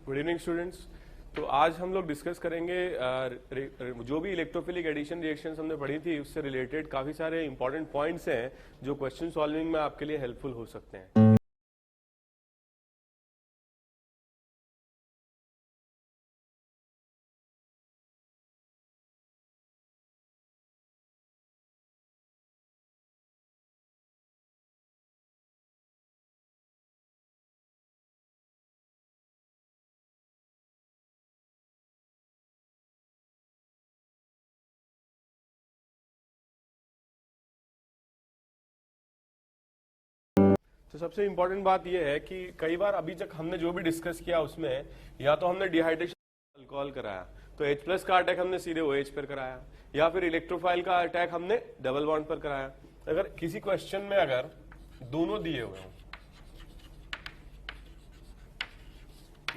Good evening students. तो आज हम लोग डिस्कस करेंगे जो भी इलेक्ट्रोफिलिक एडिशन रिएक्शंस हमने पढ़ी थी उससे रिलेटेड काफी सारे इंपॉर्टेंट पॉइंट्स हैं जो क्वेश्चन सॉल्विंग में आपके लिए हेल्पफुल हो सकते हैं। तो सबसे इंपॉर्टेंट बात यह है कि कई बार अभी तक हमने जो भी डिस्कस किया उसमें या तो हमने डिहाइड्रेशन अल्कोहल कराया तो H+ का अटैक हमने सीधे OH पर कराया, या फिर इलेक्ट्रोफाइल का अटैक हमने डबल बॉन्ड पर कराया। अगर किसी क्वेश्चन में अगर दोनों दिए हुए हों,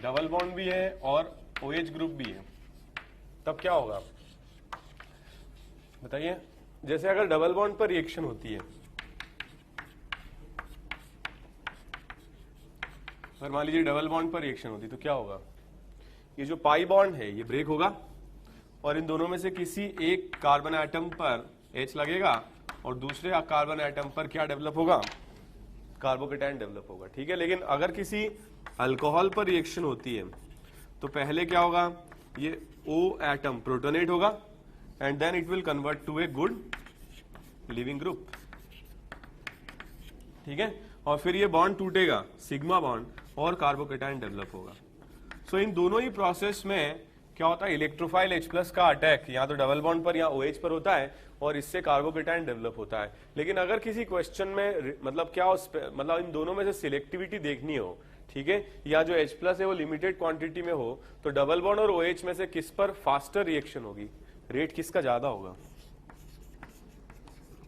डबल बॉन्ड भी है और OH ग्रुप भी है, तब क्या होगा बताइए। जैसे अगर डबल बॉन्ड पर रिएक्शन होती है, अगर मान लीजिए डबल बॉन्ड पर रिएक्शन होती तो क्या होगा, ये जो पाई बॉन्ड है ये ब्रेक होगा और इन दोनों में से किसी एक कार्बन एटम पर H लगेगा और दूसरे कार्बन एटम पर क्या डेवलप होगा, कार्बोकेटायन डेवलप होगा। ठीक है, लेकिन अगर किसी अल्कोहल पर रिएक्शन होती है तो पहले क्या होगा, ये O एटम प्रोटोनेट होगा and then it will convert to a good leaving group. ठीक है, और फिर ये बॉन्ड टूटेगा, सिग्मा बॉन्ड, और कार्बोकेटायन डेवलप होगा। सो इन दोनों ही प्रोसेस में क्या होता है, इलेक्ट्रोफाइल H+ का अटैक या तो डबल बॉन्ड पर या OH पर होता है और इससे कार्बोकेटायन डेवलप होता है। लेकिन अगर किसी क्वेश्चन में मतलब क्या मतलब इन दोनों में से सिलेक्टिविटी देखनी हो, ठीक है, या जो H+ है वो लिमिटेड क्वांटिटी में हो, तो डबल बॉन्ड और OH में से किस पर फास्टर रिएक्शन होगी, रेट किसका ज्यादा होगा,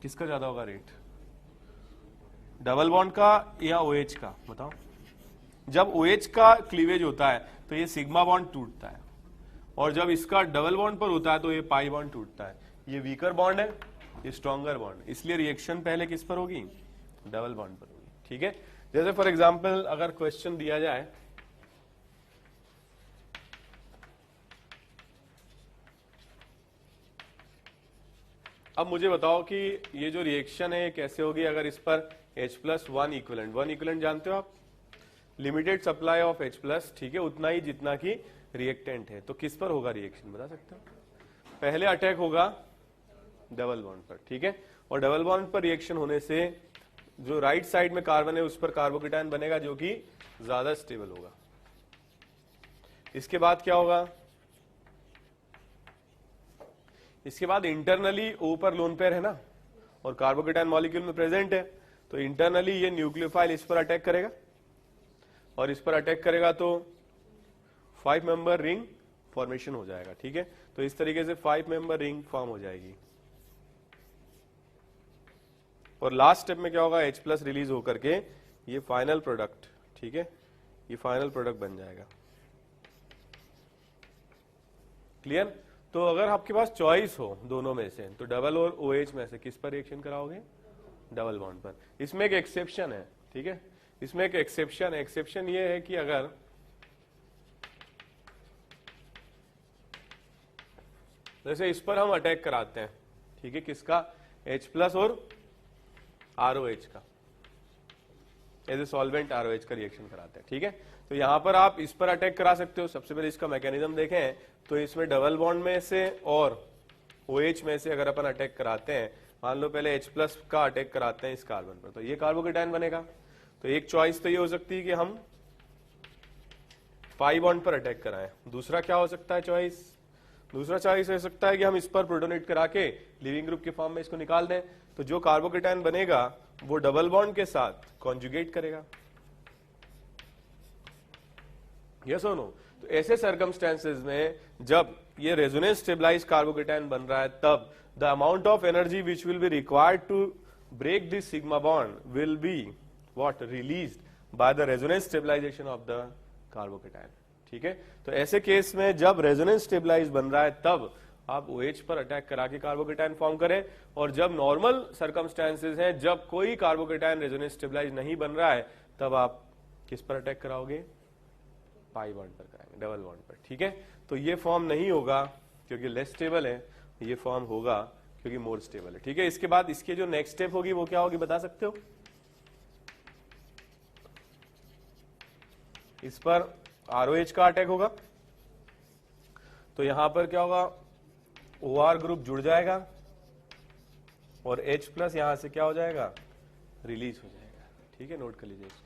किसका ज्यादा होगा रेट, डबल बॉन्ड का या OH का, बताओ। जब OH का क्लीवेज होता है तो ये सिग्मा बॉन्ड टूटता है और जब इसका डबल बॉन्ड पर होता है तो ये पाई बॉन्ड टूटता है। ये वीकर बॉन्ड है, ये स्ट्रॉन्गर बॉन्ड, इसलिए रिएक्शन पहले किस पर होगी, डबल बॉन्ड पर होगी। ठीक है, जैसे फॉर एग्जांपल अगर क्वेश्चन दिया जाए, अब मुझे बताओ कि ये जो रिएक्शन है कैसे होगी अगर इस पर H+ 1 इक्विवेलेंट जानते हो आप, लिमिटेड सप्लाई ऑफ H+, ठीक है, उतना ही जितना कि रिएक्टेंट है, तो किस पर होगा रिएक्शन बता सकते हो। पहले अटैक होगा डबल बॉन्ड पर, ठीक है, और डबल बॉन्ड पर रिएक्शन होने से जो राइट साइड में कार्बन है उस पर कार्बोकेटायन बनेगा जो कि ज्यादा स्टेबल होगा। इसके बाद क्या होगा, इसके बाद इंटरनली O पर लोन पेयर है ना और कार्बोकेटायन मॉलिक्यूल में प्रेजेंट है, तो इंटरनली ये न्यूक्लियोफाइल इस पर अटैक करेगा और इस पर अटैक करेगा तो 5 मेंबर रिंग फॉर्मेशन हो जाएगा। ठीक है, तो इस तरीके से 5 मेंबर रिंग फॉर्म हो जाएगी और लास्ट स्टेप में क्या होगा, H+ रिलीज होकर के ये फाइनल प्रोडक्ट, ठीक है, ये फाइनल प्रोडक्ट बन जाएगा। क्लियर। तो अगर आपके पास चॉइस हो दोनों में से तो डबल और OH में से किस पर रिएक्शन कराओगे, डबल बॉन्ड पर। इसमें एक एक्सेप्शन है, ठीक है, इसमें एक एक्सेप्शन है, एक्सेप्शन ये है कि अगर जैसे इस पर हम अटैक कराते हैं, ठीक है, किसका, H+ और ROH का, एज ए सॉल्वेंट ROH का रिएक्शन कराते हैं। ठीक है, तो यहां पर आप इस पर अटैक करा सकते हो। सबसे पहले इसका मैकेनिज्म देखें तो इसमें डबल बॉन्ड में से और OH में से अगर अपन अटैक कराते हैं, मान लो पहले H+ का अटैक कराते हैं इस कार्बन पर, तो ये कार्बोकेटायन बनेगा। तो एक चॉइस तो ये हो सकती है कि हम पाई बॉन्ड पर अटैक कराएं। दूसरा क्या हो सकता है चॉइस, दूसरा चॉइस हो सकता है कि हम इस पर प्रोटोनेट करा के लिविंग ग्रुप के फॉर्म में इसको निकाल दें, तो जो कार्बोकेटायन बनेगा वो डबल बॉन्ड के साथ कॉन्जुगेट करेगा। यस और नो। तो ऐसे सर्कमस्टेंसेस में जब ये रेजोनेंस स्टेबलाइज्ड कार्बोकेटायन बन रहा है तब the amount of energy which will be required to break this sigma bond will be what, released by the resonance stabilization of the carbocation. ठीक है, तो ऐसे केस में जब रेजोनेंस स्टेबलाइज बन रहा है तब आप OH पर अटैक करा के कार्बोकेटायन फॉर्म करें, और जब नॉर्मल सर्कमस्टेंसेस हैं, जब कोई कार्बोकेटायन रेजोनेंस स्टेबलाइज नहीं बन रहा है, तब आप किस पर अटैक कराओगे, पाई बॉन्ड पर कराएंगे, डबल बॉन्ड पर। ठीक है, तो ये फॉर्म नहीं होगा क्योंकि लेस स्टेबल है, ये फॉर्म होगा क्योंकि मोर स्टेबल है। ठीक है, इसके बाद इसकी जो नेक्स्ट स्टेप होगी वो क्या होगी बता सकते हो? इस पर ROH का अटैक होगा, तो यहां पर क्या होगा, OR ग्रुप जुड़ जाएगा और H प्लस यहां से क्या हो जाएगा, रिलीज हो जाएगा। ठीक है, नोट कर लीजिए इसको।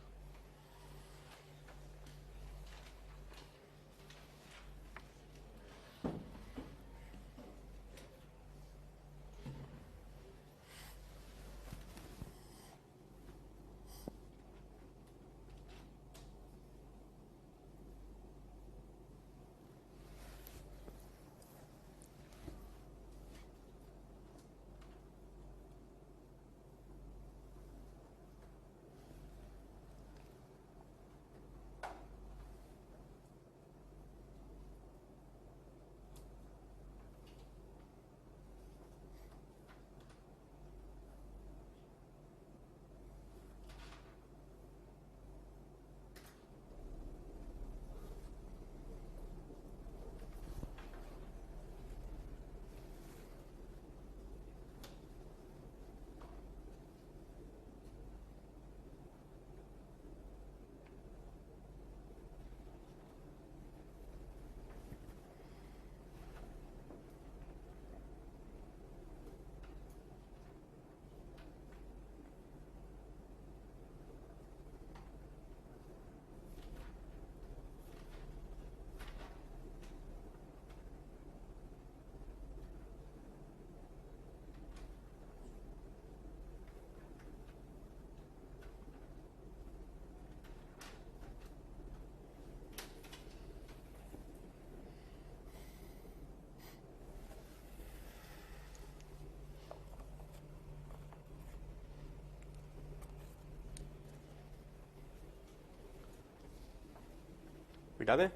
मिटा दें?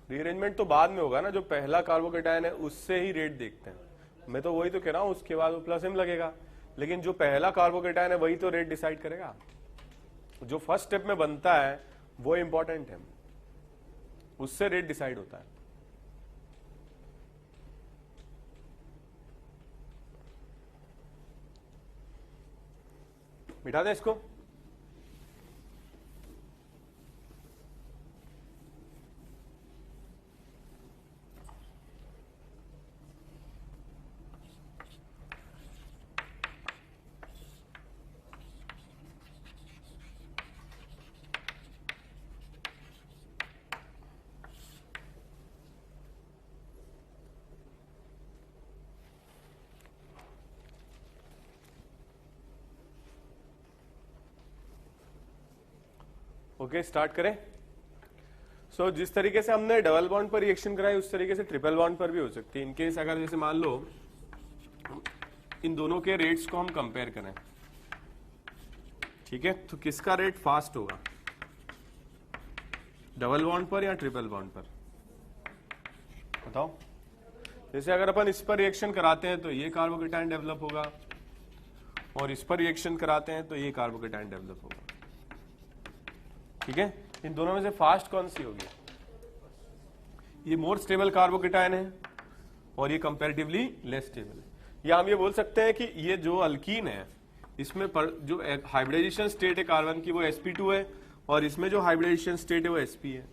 रीअरेंजमेंट तो बाद में होगा ना, जो पहला कार्बोकेटायन है उससे ही रेट देखते हैं। मैं तो वही तो कह रहा हूं, उसके बाद वो प्लस M लगेगा, लेकिन जो पहला कार्बोकेटायन है वही तो रेट डिसाइड करेगा। जो फर्स्ट स्टेप में बनता है वो इंपॉर्टेंट है, उससे रेट डिसाइड होता है। मिटा दें इसको? ओके, स्टार्ट करें। सो जिस तरीके से हमने डबल बॉन्ड पर रिएक्शन कराई उस तरीके से ट्रिपल बॉन्ड पर भी हो सकती है। इनकेस अगर जैसे मान लो इन दोनों के रेट्स को हम कंपेयर करें, ठीक है, तो किसका रेट फास्ट होगा, डबल बॉन्ड पर या ट्रिपल बॉन्ड पर? बताओ। जैसे अगर अपन इस पर रिएक्शन कराते हैं तो ये कार्बोकेटायन डेवलप होगा, और इस पर रिएक्शन कराते हैं तो ये कार्बोकेटायन डेवलप होगा। ठीक है, इन दोनों में से फास्ट कौन सी होगी? ये मोर स्टेबल कार्बोकेटायन है और ये कंपैरेटिवली लेस स्टेबल है। या हम ये बोल सकते हैं कि ये जो अल्कीन है इसमें जो हाइब्रिडाइजेशन स्टेट है कार्बन की वो sp2 है, और इसमें जो हाइब्रिडाइजेशन स्टेट है वो sp है।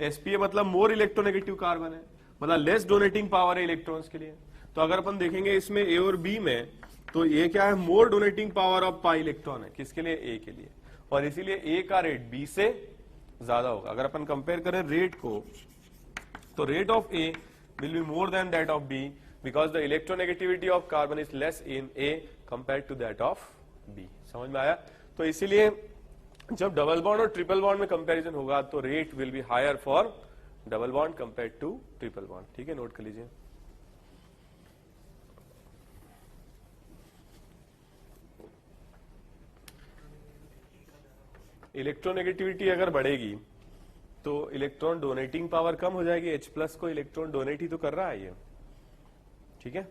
sp है मतलब मोर इलेक्ट्रोनेगेटिव कार्बन है, मतलब लेस डोनेटिंग पावर है इलेक्ट्रॉन्स के लिए। तो अगर अपन देखेंगे इसमें A और B में, तो ये क्या है, more donating power of pi electron है, किसके लिए, A के लिए, और इसीलिए A का रेट B से ज्यादा होगा। अगर अपन कंपेयर करें रेट को, तो rate of A will be more than that of B because the electronegativity of carbon is less in A compared to that of B। समझ में आया? तो इसीलिए जब डबल बॉन्ड और ट्रिपल बॉन्ड में कंपैरिजन होगा तो rate will be higher for double bond compared to triple bond. ठीक है, नोट कर लीजिए। इलेक्ट्रोनेगेटिविटी अगर बढ़ेगी तो इलेक्ट्रॉन डोनेटिंग पावर कम हो जाएगी, H प्लस को इलेक्ट्रॉन डोनेट ही तो कर रहा है ये। ठीक है,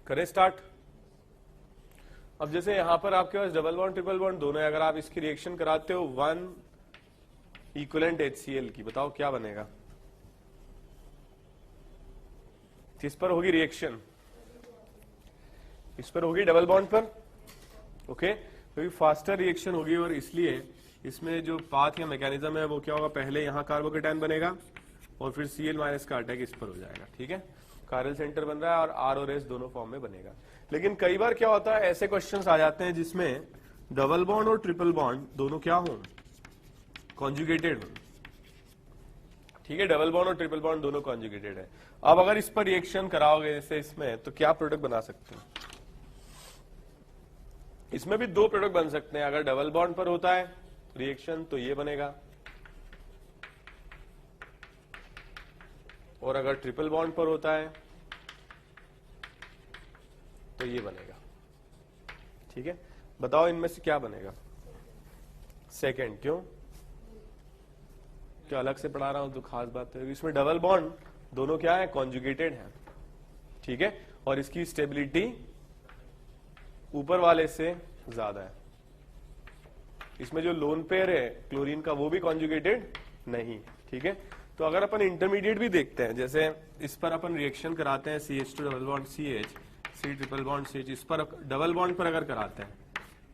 करें स्टार्ट। अब जैसे यहां पर आपके पास डबल बॉन्ड ट्रिपल बॉन्ड दोनों है, अगर आप इसकी रिएक्शन कराते हो 1 इक्विवेलेंट HCl की, बताओ क्या बनेगा? किस पर होगी रिएक्शन? इस पर होगी, डबल बॉन्ड पर। ओके, क्योंकि फास्टर रिएक्शन होगी और इसलिए इसमें जो पाथ या मैकेनिज्म है वो क्या होगा, पहले यहां कार्बोकेटायन बनेगा और फिर Cl माइनस का अटैक इस पर हो जाएगा। ठीक है, कायरल सेंटर बन रहा है और R और S दोनों फॉर्म में बनेगा। लेकिन कई बार क्या होता है, ऐसे क्वेश्चंस आ जाते हैं जिसमें डबल बॉन्ड और ट्रिपल बॉन्ड दोनों क्या हो, कॉन्जुगेटेड हो। ठीक है, डबल बॉन्ड और ट्रिपल बॉन्ड दोनों कॉन्जुगेटेड है। अब अगर इस पर रिएक्शन कराओगे जैसे इसमें, तो क्या प्रोडक्ट बना सकते हैं? इसमें भी 2 प्रोडक्ट बन सकते हैं। अगर डबल बॉन्ड पर होता है रिएक्शन तो ये बनेगा, और अगर ट्रिपल बॉन्ड पर होता है तो ये बनेगा। ठीक है, बताओ इनमें से क्या बनेगा? सेकंड। क्यों? क्या अलग से पढ़ा रहा हूं तो खास बात है, इसमें डबल बॉन्ड दोनों क्या है, कॉन्जुगेटेड है। ठीक है, और इसकी स्टेबिलिटी ऊपर वाले से ज्यादा है। इसमें जो लोन पेयर है क्लोरीन का वो भी कॉन्जुगेटेड नहीं। ठीक है, तो अगर अपन इंटरमीडिएट भी देखते हैं, जैसे इस पर अपन रिएक्शन कराते हैं CH2 double bond CH, C triple bond CH, इस पर डबल बॉन्ड पर अगर कराते हैं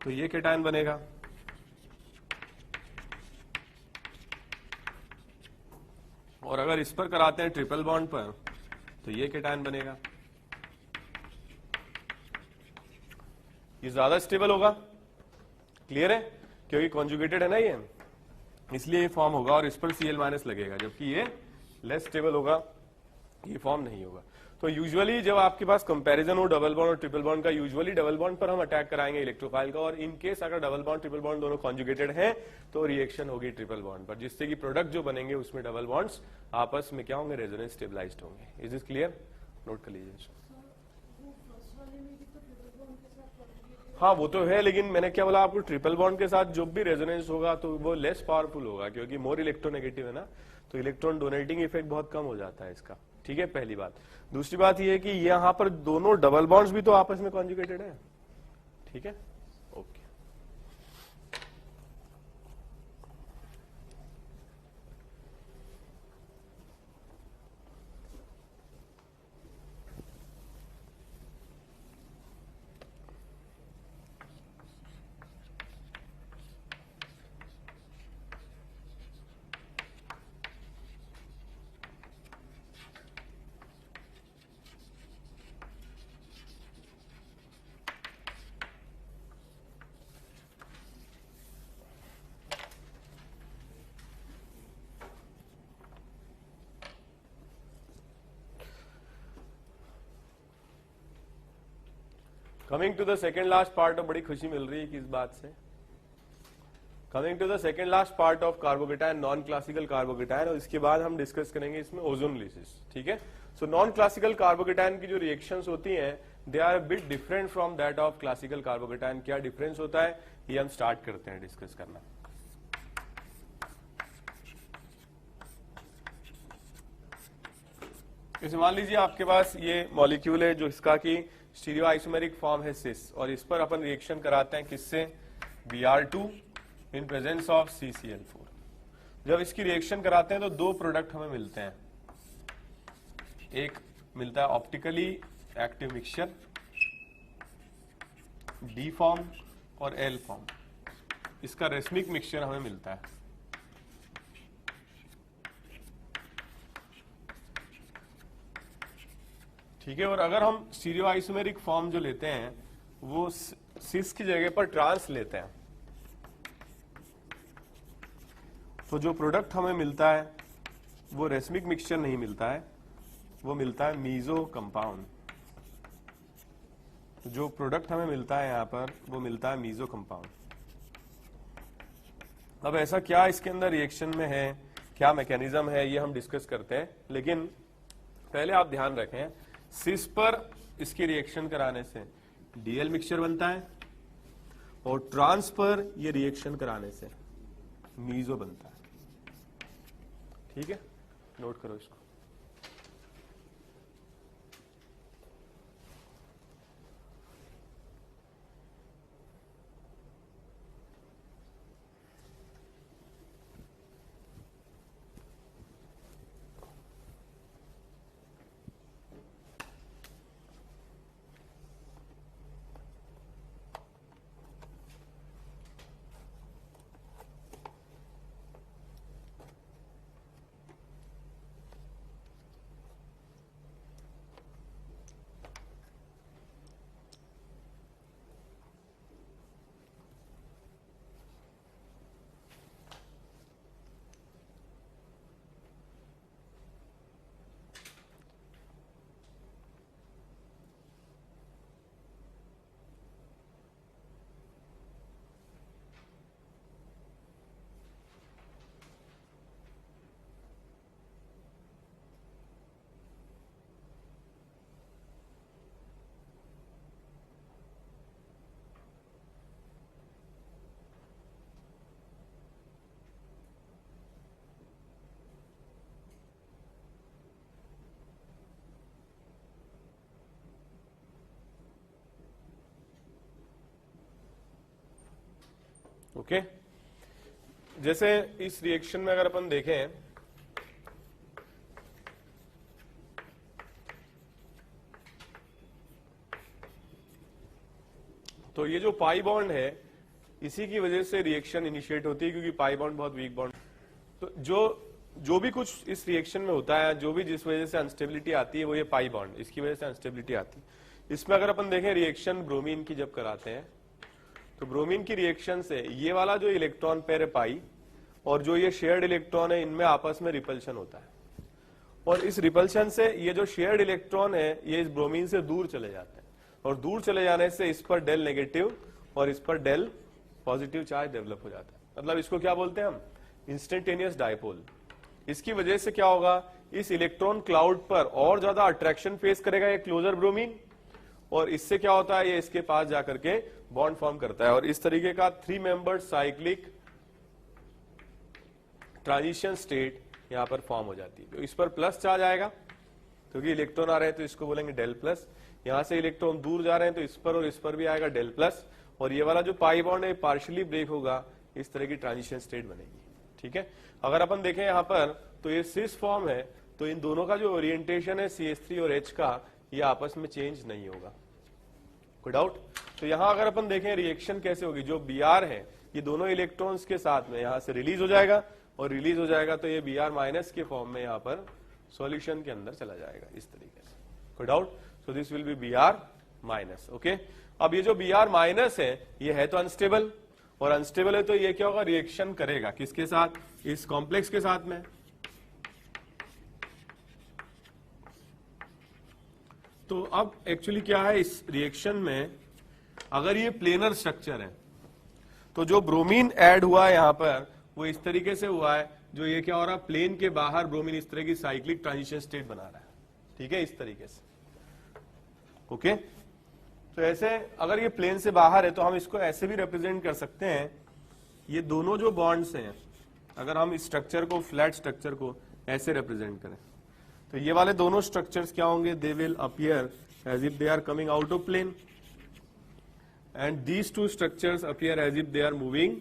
तो ये केटायन बनेगा, और अगर इस पर कराते हैं ट्रिपल बॉन्ड पर तो ये केटायन बनेगा। ये ज्यादा स्टेबल होगा। क्लियर है? क्योंकि कॉन्जुगेटेड है ना ये, इसलिए ये फॉर्म होगा और इस पर Cl माइनस लगेगा, जबकि ये लेस स्टेबल होगा, ये फॉर्म नहीं होगा। तो यूजुअली जब आपके पास कंपैरिजन हो डबल बॉन्ड और ट्रिपल बॉन्ड का, यूजुअली डबल बॉन्ड पर हम अटैक कराएंगे इलेक्ट्रोफाइल का, और इन केस अगर डबल बॉन्ड ट्रिपल बॉन्ड दोनों कॉन्जुगेटेड हैं तो रिएक्शन होगी ट्रिपल बॉन्ड पर, जिससे कि प्रोडक्ट जो बनेंगे उसमें डबल बॉन्ड्स आपस में क्या होंगे, रेजोनेंस स्टेबलाइज्ड होंगे। Is this clear? नोट कर लीजिए। हाँ वो तो है, लेकिन मैंने क्या बोला आपको, ट्रिपल बॉन्ड के साथ जो भी रेजोनेंस होगा तो वो लेस पावरफुल होगा, क्योंकि मोर इलेक्ट्रोनेगेटिव है ना, तो इलेक्ट्रॉन डोनेटिंग इफेक्ट बहुत कम हो जाता है इसका। ठीक है, पहली बात। दूसरी बात ये है कि यहाँ पर दोनों डबल बॉन्ड्स भी तो आपस में कॉन्जुगेटेड है। ठीक है, okay. Coming to the second last part of, बड़ी खुशी मिल रही है किस बात से, coming to the second last part of carbocation, non classical carbocation, और इसके बाद हम डिस्कस करेंगे इसमें ओजोनोलिसिस। ठीक है, सो नॉन क्लासिकल कार्बोकेटायन की जो रिएक्शंस होती हैं they are a bit different from that of classical carbocation. क्या डिफरेंस होता है ये हम स्टार्ट करते हैं डिस्कस करना। इसे मान लीजिए आपके पास ये मॉलिक्यूल है जो इसका की स्टीरियो आइसोमेरिक फॉर्म है सिस, और इस पर अपन रिएक्शन कराते हैं किससे, Br2 in presence of CCl4। जब इसकी रिएक्शन कराते हैं तो 2 प्रोडक्ट हमें मिलते हैं, एक मिलता है optically active mixture D form और L फॉर्म, इसका रेसमिक मिक्सचर हमें मिलता है। ठीक है, और अगर हम स्टीरियो आइसोमेरिक फॉर्म जो लेते हैं वो सिस की जगह पर ट्रांस लेते हैं, तो जो प्रोडक्ट हमें मिलता है वो रेसमिक मिक्सचर नहीं मिलता है, वो मिलता है मीजो कंपाउंड। जो प्रोडक्ट हमें मिलता है यहां पर वो मिलता है मीजो कंपाउंड। अब ऐसा क्या इसके अंदर रिएक्शन में है, क्या मैकेनिज्म है, ये हम डिस्कस करते हैं। लेकिन पहले आप ध्यान रखें, सिस पर इसकी रिएक्शन कराने से डीएल मिक्सचर बनता है, और ट्रांस पर ये रिएक्शन कराने से मीजो बनता है। ठीक है, नोट करो इसको। ओके। जैसे इस रिएक्शन में अगर अपन देखें तो ये जो पाई बॉन्ड है इसी की वजह से रिएक्शन इनिशिएट होती है, क्योंकि पाई बॉन्ड बहुत वीक बॉन्ड। तो जो भी कुछ इस रिएक्शन में होता है, जो भी जिस वजह से अनस्टेबिलिटी आती है वो ये पाई बॉन्ड, इसकी वजह से अनस्टेबिलिटी आती है। इसमें अगर अपन देखें रिएक्शन ब्रोमीन की जब कराते हैं तो ब्रोमीन की रिएक्शन से ये वाला जो इलेक्ट्रॉन पेयर है पाई और जो ये शेयर्ड इलेक्ट्रॉन है, इनमें आपस में रिपल्शन होता है, और इस रिपल्शन से ये जो शेयर्ड इलेक्ट्रॉन है ये इस ब्रोमीन से दूर चले जाते हैं, और दूर चले जाने से इस पर डेल नेगेटिव और इस पर डेल पॉजिटिव चार्ज डेवलप हो जाता है। मतलब इसको क्या बोलते हैं हम, इंस्टेंटेनियस डायपोल। इसकी वजह से क्या होगा, इस इलेक्ट्रॉन क्लाउड पर और ज्यादा अट्रैक्शन फेस करेगा ये क्लोजर ब्रोमीन, और इससे क्या होता है, ये इसके पास जाकर के बॉन्ड फॉर्म करता है, और इस तरीके का 3 मेंबर्ड साइक्लिक ट्रांजिशन स्टेट यहां पर फॉर्म हो जाती है। तो इस पर प्लस चार्ज आएगा क्योंकि इलेक्ट्रॉन आ रहे हैं, तो इसको बोलेंगे डेल प्लस। यहां से इलेक्ट्रॉन दूर जा रहे हैं तो इस पर और इस पर भी आएगा डेल प्लस, और ये वाला जो पाई बॉन्ड है पार्शियली ब्रेक होगा, इस तरह की ट्रांजिशन स्टेट बनेगी। ठीक है, अगर अपन देखें यहां पर तो ये सिस फॉर्म है, तो इन दोनों का जो ओरिएंटेशन है CH3 और H का, ये आपस में चेंज नहीं होगा। कोई डाउट? तो यहां अगर अपन देखें रिएक्शन कैसे होगी, जो Br है ये दोनों इलेक्ट्रॉन्स के साथ में यहां से रिलीज हो जाएगा, और रिलीज हो जाएगा तो ये Br माइनस के फॉर्म में यहां पर सॉल्यूशन के अंदर चला जाएगा इस तरीके से। कोई doubt? So this will be Br minus. Okay, अब ये जो Br माइनस है ये है तो अनस्टेबल, और अनस्टेबल है तो ये क्या होगा, रिएक्शन करेगा किसके साथ, इस कॉम्प्लेक्स के साथ में। तो अब एक्चुअली क्या है इस रिएक्शन में, अगर ये प्लेनर स्ट्रक्चर है तो जो ब्रोमीन ऐड हुआ है यहां पर वो इस तरीके से हुआ है, जो ये क्या हो रहा है, प्लेन के बाहर ब्रोमीन इस तरह की साइक्लिक ट्रांजिशन स्टेट बना रहा है। ठीक है, इस तरीके से। ओके, तो ऐसे अगर ये प्लेन से बाहर है तो हम इसको ऐसे भी रिप्रेजेंट कर सकते हैं, ये दोनों जो बॉन्ड्स हैं, अगर हम इस स्ट्रक्चर को, फ्लैट स्ट्रक्चर को ऐसे रिप्रेजेंट करें तो ये वाले दोनों स्ट्रक्चर्स क्या होंगे, they will appear as if they are coming out of plane, and these two structures appear as if they are moving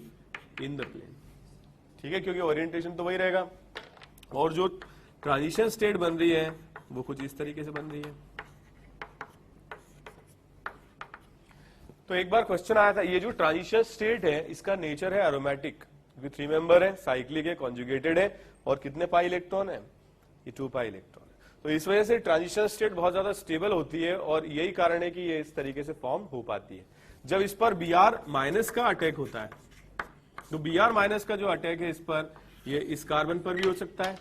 in the plane. ठीक है, क्योंकि ओरिएंटेशन तो वही रहेगा, और जो ट्रांजिशन स्टेट बन रही है वो कुछ इस तरीके से बन रही है। तो एक बार क्वेश्चन आया था, ये जो ट्रांजिशन स्टेट है इसका नेचर है एरोमेटिक, क्योंकि 3 मेंबर है, साइक्लिक है, कॉन्जुगेटेड है, और कितने पाई इलेक्ट्रॉन है, ये 2 पाई इलेक्ट्रॉन है। तो इस वजह से ट्रांजिशन स्टेट बहुत ज्यादा स्टेबल होती है, और यही कारण है कि ये इस तरीके से फॉर्म हो पाती है। जब इस पर Br माइनस का अटैक होता है, तो Br माइनस का जो अटैक है इस पर, ये इस कार्बन पर भी हो सकता है,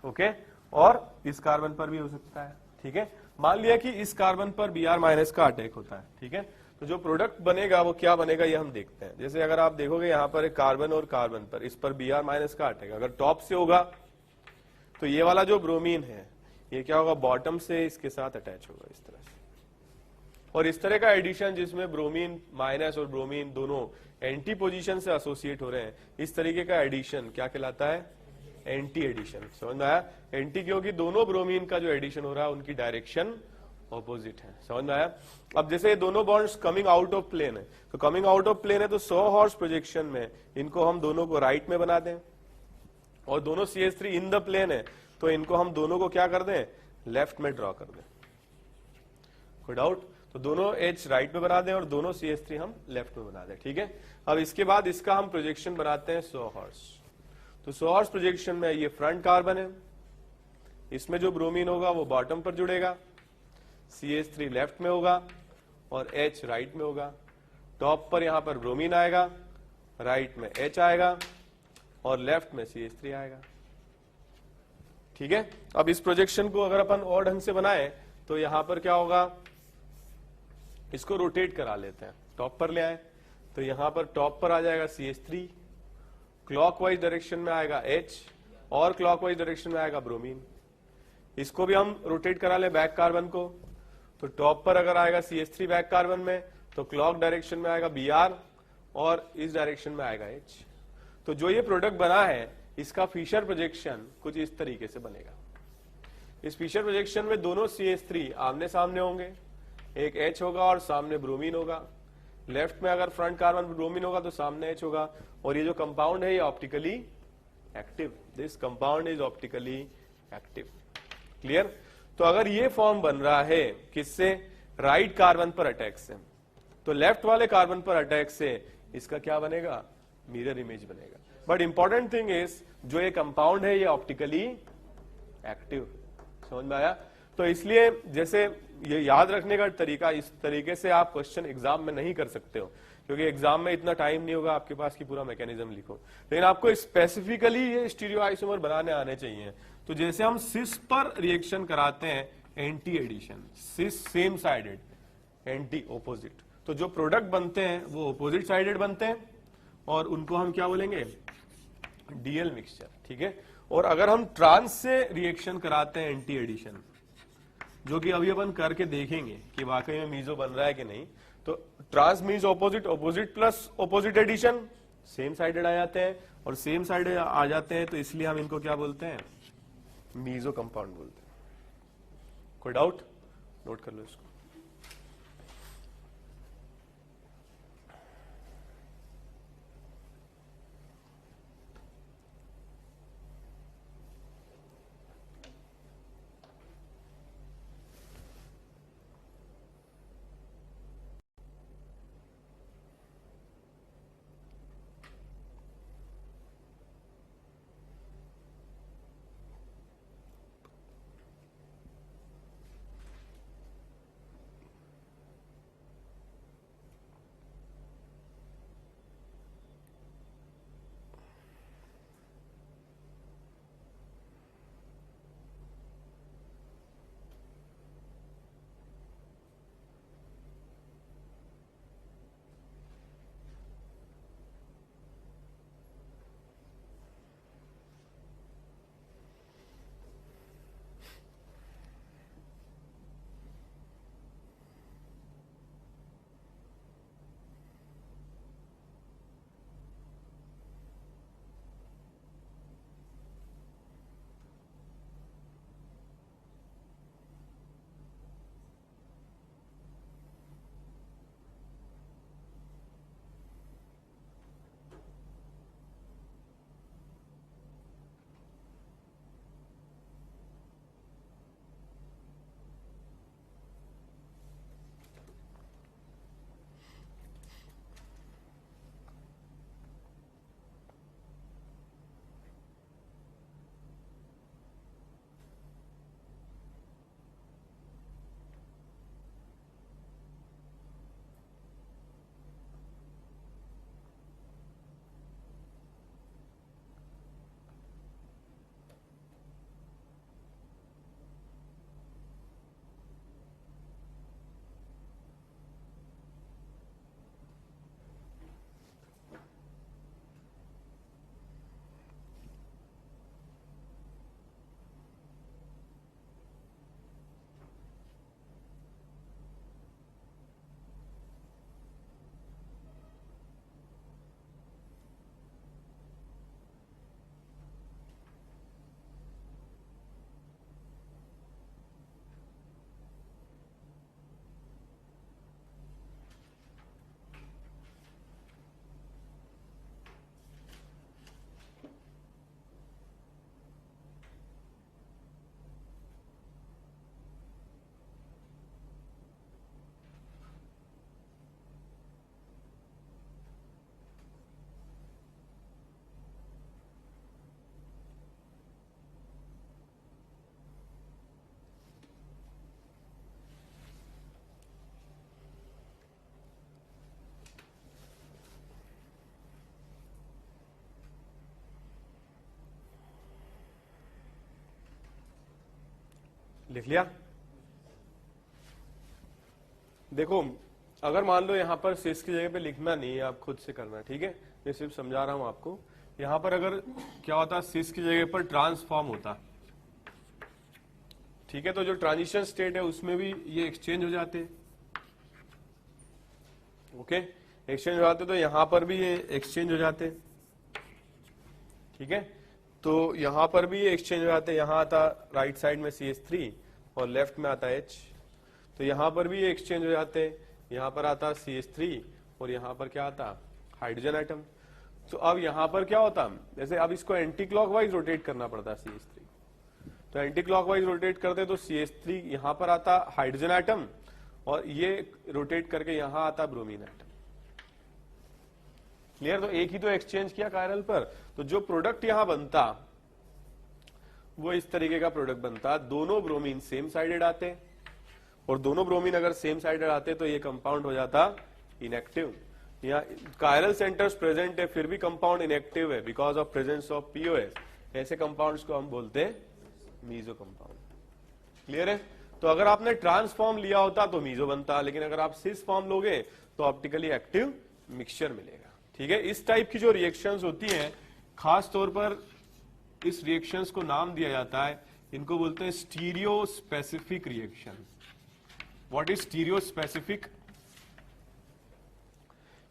ओके, और इस कार्बन पर भी हो सकता है। ठीक है, मान लिया कि इस कार्बन पर Br माइनस का अटैक होता है। ठीक है, तो जो प्रोडक्ट बनेगा वो क्या बनेगा ये हम देखते हैं। जैसे अगर आप देखोगे यहाँ पर एक कार्बन और कार्बन पर, इस पर Br माइनस का अटैक अगर टॉप से होगा तो ये वाला जो ब्रोमीन है ये क्या होगा, बॉटम से इसके साथ अटैच होगा इस तरह से। और इस तरह का एडिशन जिसमें ब्रोमीन माइनस और ब्रोमीन दोनों एंटी पोजीशन से एसोसिएट हो रहे हैं, इस तरीके का एडिशन क्या कहलाता है, एंटी एडिशन। समझ में आया? एंटी क्योंकि दोनों ब्रोमीन का जो एडिशन हो रहा है उनकी डायरेक्शन ऑपोजिट है। समझ में आया? अब जैसे ये दोनों bonds coming out of plane है, तो कमिंग आउट ऑफ प्लेन है तो 100 हॉर्स प्रोजेक्शन में इनको हम दोनों को राइट में बना दें, और दोनों CH3 इन द प्लेन है तो इनको हम दोनों को क्या कर दें, लेफ्ट में ड्रॉ कर दें। कोई डाउट? तो दोनों H राइट में बना दें और दोनों CH3 हम लेफ्ट में बना दें। ठीक है, अब इसके बाद इसका हम प्रोजेक्शन बनाते हैं 100 हॉर्स। तो 100 हॉर्स प्रोजेक्शन में ये फ्रंट कार्बन है, इसमें जो ब्रोमीन होगा वो बॉटम पर जुड़ेगा, CH3 लेफ्ट में होगा और H राइट में होगा। टॉप पर यहां पर ब्रोमीन आएगा, राइट में H आएगा और लेफ्ट में CH3 आएगा। ठीक है, अब इस प्रोजेक्शन को अगर अपन और ढंग से बनाए तो यहां पर क्या होगा, इसको रोटेट करा लेते हैं, टॉप पर ले आए तो यहां पर टॉप पर आ जाएगा CH3, क्लॉकवाइज डायरेक्शन में आएगा H और क्लॉकवाइज डायरेक्शन में आएगा ब्रोमीन। इसको भी हम रोटेट करा ले बैक कार्बन को, तो टॉप पर अगर आएगा CH3 बैक कार्बन में तो क्लॉक डायरेक्शन में आएगा Br और इस डायरेक्शन में आएगा H। तो जो ये प्रोडक्ट बना है इसका फिशर प्रोजेक्शन कुछ इस तरीके से बनेगा। इस फिशर प्रोजेक्शन में दोनों CH3 आमने सामने होंगे, एक H होगा और सामने ब्रोमीन होगा। लेफ्ट में अगर फ्रंट कार्बन ब्रोमीन होगा तो सामने H होगा, और ये जो कंपाउंड है ये optically active, this compound is optically active. Clear? तो अगर ये फॉर्म बन रहा है किससे, राइट कार्बन पर अटैक से, तो लेफ्ट वाले कार्बन पर अटैक से इसका क्या बनेगा, मिरर इमेज बनेगा। बट इंपॉर्टेंट थिंग इज जो ये कंपाउंड है ये ऑप्टिकली एक्टिव, समझ में आया? तो इसलिए जैसे ये याद रखने का तरीका, इस तरीके से आप क्वेश्चन एग्जाम में नहीं कर सकते हो, क्योंकि एग्जाम में इतना टाइम नहीं होगा आपके पास कि पूरा मैकेनिज्म लिखो, लेकिन आपको स्पेसिफिकली ये स्टीरियोआइसोमर बनाने आने चाहिए। तो जैसे हम सिस पर रिएक्शन कराते हैं एंटी एडिशन, सिस सेम साइडेड, एंटी ओपोजिट, तो जो प्रोडक्ट बनते हैं वो ओपोजिट साइडेड बनते हैं और उनको हम क्या बोलेंगे, डीएल मिक्सचर। ठीक है? और अगर हम ट्रांस से रिएक्शन कराते हैं एंटी एडिशन, जो कि अभी अपन करके देखेंगे कि वाकई में मीजो बन रहा है कि नहीं, तो trans means opposite, opposite plus opposite addition, same sided आ जाते हैं, और सेम साइडेड आ जाते हैं तो इसलिए हम इनको क्या बोलते हैं, मीजो कंपाउंड बोलते हैं। कोई डाउट? नोट कर लो इसको। लिख लिया? देखो, अगर मान लो यहां पर सिस की जगह पे लिखना नहीं है, आप खुद से करना, ठीक है? मैं सिर्फ समझा रहा हूं आपको। यहां पर अगर क्या होता, सिस की जगह पर ट्रांसफॉर्म होता, ठीक है, तो जो ट्रांजिशन स्टेट है उसमें भी ये एक्सचेंज हो जाते, ओके, एक्सचेंज हो जाते, तो यहां पर भी ये एक्सचेंज हो जाते, ठीक है? तो यहां पर भी ये एक्सचेंज हो जाते, यहां आता राइट साइड में CH3 और लेफ्ट में आता H, तो यहां पर भी ये एक्सचेंज हो जाते, यहां पर आता CH3 और यहां पर क्या आता, हाइड्रोजन एटम। तो अब यहां पर क्या होता, जैसे अब इसको एंटी क्लॉकवाइज रोटेट करना पड़ता CH3, तो एंटी क्लॉकवाइज रोटेट करते तो CH3 यहां पर आता हाइड्रोजन एटम, और ये रोटेट करके यहां आता ब्रोमीन एटम। क्लियर? तो एक ही तो एक्सचेंज किया कायरल पर, तो जो प्रोडक्ट यहां बनता वो इस तरीके का प्रोडक्ट बनता, दोनों ब्रोमीन सेम साइडेड आते, और दोनों ब्रोमीन अगर सेम साइडेड आते तो ये कंपाउंड हो जाता इनएक्टिव। यहाँ कायरल सेंटर्स प्रेजेंट है फिर भी कंपाउंड इनएक्टिव है because of presence of POS, ऐसे कंपाउंड्स को हम बोलते हैं मीजो कंपाउंड। क्लियर है? तो अगर आपने ट्रांस फॉर्म लिया होता तो मीजो बनता, लेकिन अगर आप सिस फॉर्म लोगे तो ऑप्टिकली एक्टिव मिक्सचर मिलेगा। ठीक है? इस टाइप की जो रिएक्शंस होती हैं, खास तौर पर इस रिएक्शंस को नाम दिया जाता है, इनको बोलते हैं stereo specific reaction. What is stereo specific?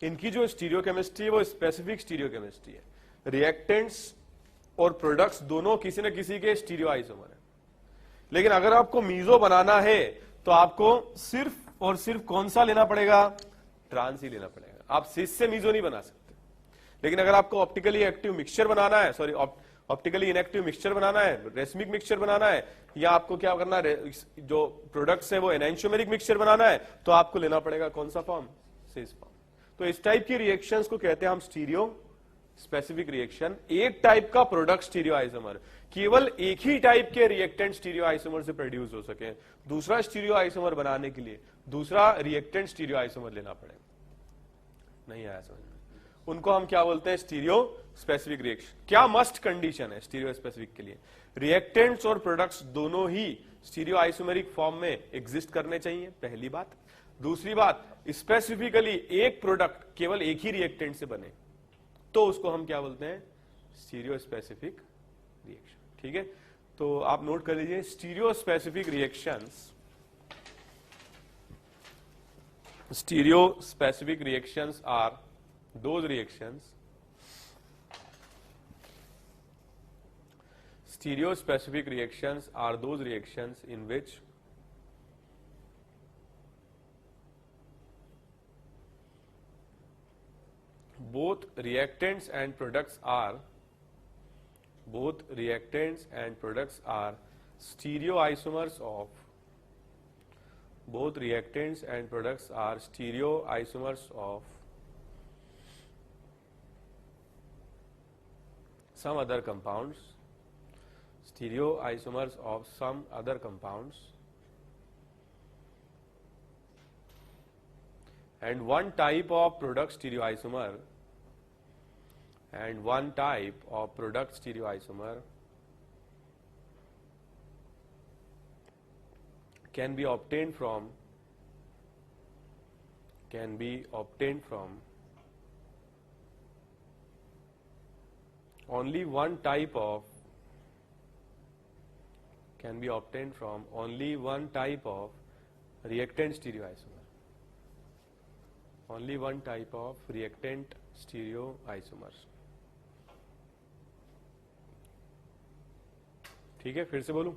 इनकी जो स्टीरियो केमिस्ट्री है वो स्पेसिफिक स्टीरियो केमिस्ट्री है। रिएक्टेंट्स और प्रोडक्ट्स दोनों किसी न किसी के स्टीरियो आइसोमर है, लेकिन अगर आपको मीजो बनाना है तो आपको सिर्फ और सिर्फ कौन सा लेना पड़ेगा, ट्रांस ही लेना पड़ेगा। आप सिस से मीजो नहीं बना सकते। लेकिन अगर आपको ऑप्टिकली एक्टिव मिक्सचर बनाना है, सॉरी ऑप्टिकली इनएक्टिव मिक्सचर बनाना है, रेसमिक मिक्सचर बनाना है, या आपको क्या करना है, जो प्रोडक्ट्स है वो एनांशियोमेरिक मिक्सचर बनाना है, तो आपको लेना पड़ेगा कौन सा फॉर्म, सिस फॉर्म। तो इस टाइप की रिएक्शंस को कहते हैं हम स्टीरियो स्पेसिफिक रिएक्शन। एक टाइप का प्रोडक्ट स्टीरियो आइसोमर, केवल एक ही टाइप के रिएक्टेंट स्टीरियो आइसोमर से प्रोड्यूस हो सके, दूसरा स्टीरियो आइसोमर बनाने के लिए दूसरा रिएक्टेंट स्टीरियो आइसोमर लेना पड़े। नहीं आया समझ में? उनको हम क्या बोलते हैं, स्टीरियो स्पेसिफिक रिएक्शन। क्या मस्ट कंडीशन है स्टीरियो स्पेसिफिक के लिए? रिएक्टेंट्स और प्रोडक्ट्स दोनों ही स्टीरियो आइसोमेरिक फॉर्म में एग्जिस्ट करने चाहिए, पहली बात। दूसरी बात, स्पेसिफिकली एक प्रोडक्ट केवल एक ही रिएक्टेंट से बने, तो उसको हम क्या बोलते हैं, स्टीरियो स्पेसिफिक रिएक्शन। ठीक है? तो आप नोट कर लीजिए, stereo specific reactions, stereo specific reactions are those reactions, stereospecific reactions are those reactions in which both reactants and products are stereoisomers of both reactants and products are stereoisomers of some other compounds, stereoisomers of some other compounds, and one type of product stereoisomer can be obtained from only one type of reactant stereoisomer. Only one type of reactant stereoisomers. ठीक है? फिर से बोलूं,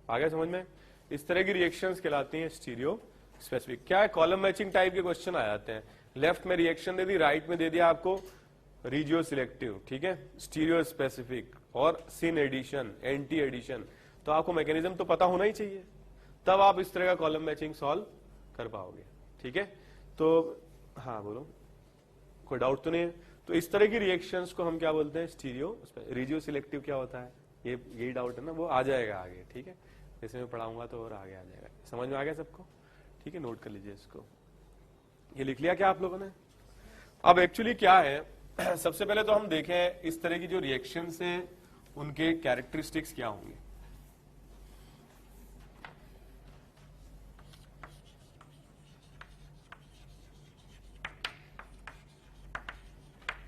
आ गया समझ में? इस तरह की रिएक्शंस कहलाती हैं स्टीरियो स्पेसिफिक। क्या है, कॉलम मैचिंग टाइप के क्वेश्चन आ जाते हैं। लेफ्ट में रिएक्शन दे दी, राइट में दे दिया आपको रीजियो सिलेक्टिव, ठीक है, स्टीरियो स्पेसिफिक और सिन एडिशन, एंटी एडिशन। तो आपको मैकेनिज्म तो पता होना ही चाहिए, तब आप इस तरह का कॉलम मैचिंग सॉल्व कर पाओगे। ठीक है? तो हाँ बोलो, कोई डाउट तो नहीं है? तो इस तरह की रिएक्शंस को हम क्या बोलते हैं, स्टीरियो। रीजियो सिलेक्टिव क्या होता है, ये यही डाउट है ना, वो आ जाएगा आगे। ठीक है? जैसे मैं पढ़ाऊंगा तो और आगे आ जाएगा। समझ में आ गया सबको? ठीक है, नोट कर लीजिए इसको। ये लिख लिया क्या आप लोगों ने? अब एक्चुअली क्या है, सबसे पहले तो हम देखें इस तरह की जो रिएक्शंस हैं उनके कैरेक्टरिस्टिक्स क्या होंगे।